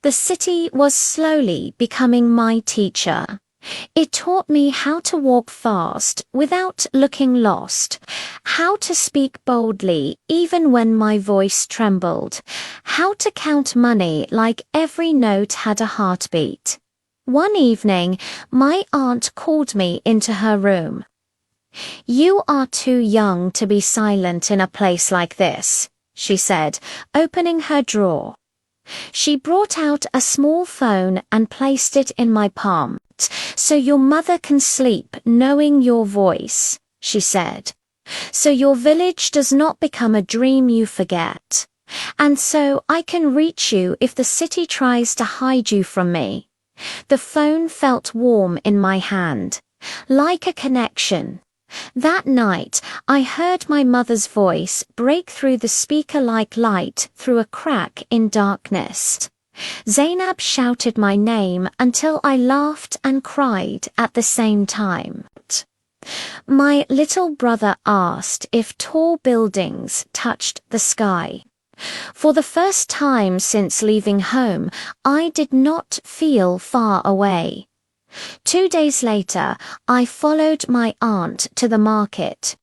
The city was slowly becoming my teacher. It taught me how to walk fast without looking lost, how to speak boldly even when my voice trembled, how to count money like every note had a heartbeat. One evening, my aunt called me into her room. "You are too young to be silent in a place like this," she said, opening her drawer. She brought out a small phone and placed it in my palm. "So your mother can sleep knowing your voice," she said. "So your village does not become a dream you forget. And so I can reach you if the city tries to hide you from me." The phone felt warm in my hand, like a connection. That night, I heard my mother's voice break through the speaker like light through a crack in darkness. Zainab shouted my name until I laughed and cried at the same time. My little brother asked if tall buildings touched the sky. For the first time since leaving home, I did not feel far away. 2 days later, I followed my aunt to the market.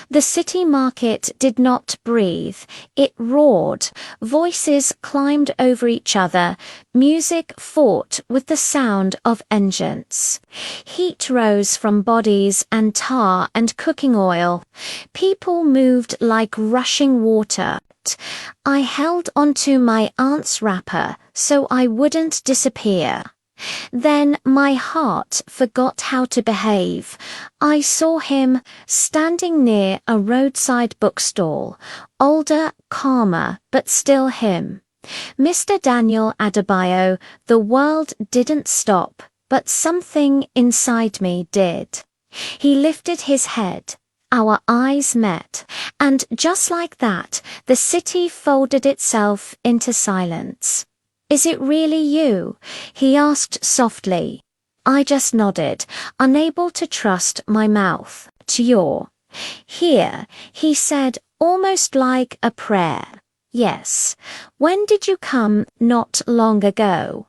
The city market did not breathe, it roared, voices climbed over each other, music fought with the sound of engines. Heat rose from bodies and tar and cooking oil. People moved like rushing water. I held onto my aunt's wrapper so I wouldn't disappear. Then my heart forgot how to behave. I saw him standing near a roadside bookstall, older, calmer, but still him. Mr. Daniel Adebayo. The world didn't stop, but something inside me did. He lifted his head. Our eyes met, and just like that, the city folded itself into silence. "Is it really you?" he asked softly. I just nodded, unable to trust my mouth. "You're here," he said, almost like a prayer. "Yes. When did you come? Not long ago."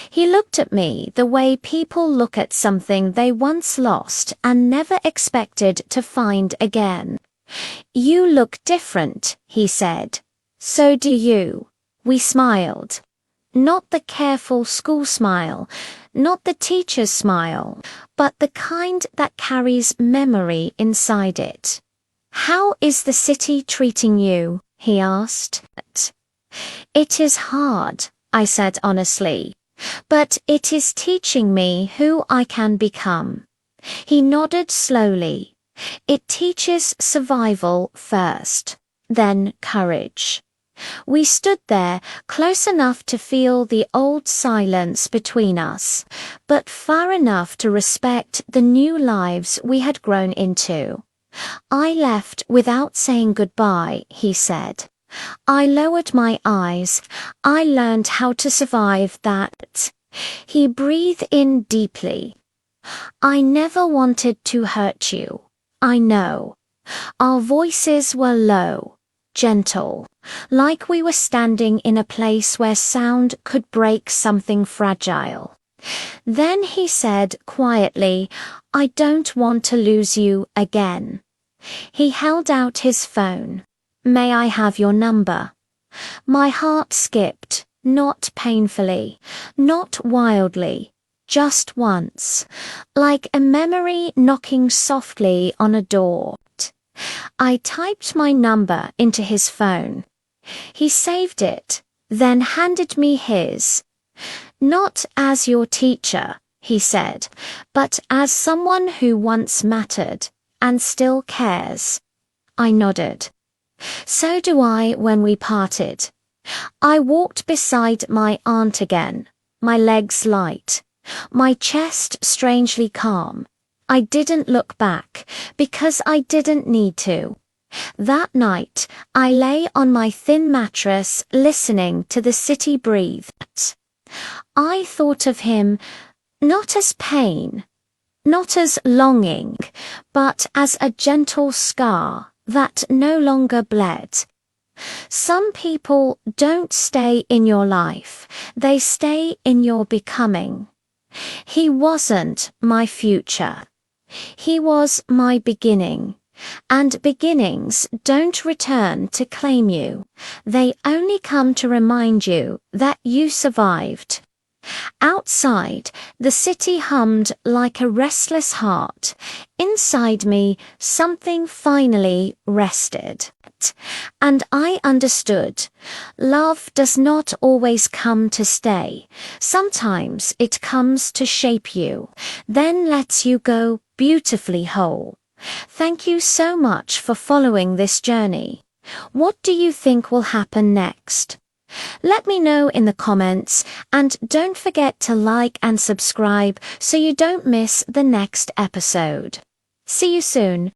He looked at me the way people look at something they once lost and never expected to find again. "You look different," he said. "So do you." We smiled. Not the careful school smile, not the teacher's smile, but the kind that carries memory inside it. "How is the city treating you?" he asked. "It is hard," I said honestly, "but it is teaching me who I can become." He nodded slowly. "It teaches survival first, then courage." We stood there, close enough to feel the old silence between us, but far enough to respect the new lives we had grown into. "I left without saying goodbye," he said. I lowered my eyes. "I learned how to survive that." He breathed in deeply. "I never wanted to hurt you. I know." Our voices were low, gentle, like we were standing in a place where sound could break something fragile. Then he said quietly, "I don't want to lose you again." He held out his phone. "May I have your number?" My heart skipped, not painfully, not wildly, just once, like a memory knocking softly on a door. I typed my number into his phone. He saved it, then handed me his. "Not as your teacher," he said, "but as someone who once mattered and still cares." I nodded. "So do I when we parted." I walked beside my aunt again, my legs light, my chest strangely calm. I didn't look back, because I didn't need to. That night, I lay on my thin mattress listening to the city breathe. I thought of him not as pain, not as longing, but as a gentle scar that no longer bled. Some people don't stay in your life, They stay in your becoming. He wasn't my future. He was my beginning. And beginnings don't return to claim you. They only come to remind you that you survived. Outside, the city hummed like a restless heart. Inside me, something finally rested. And I understood. Love does not always come to stay. Sometimes it comes to shape you, then lets you go beautifully whole. Thank you so much for following this journey. What do you think will happen next? Let me know in the comments, and don't forget to like and subscribe so you don't miss the next episode. See you soon.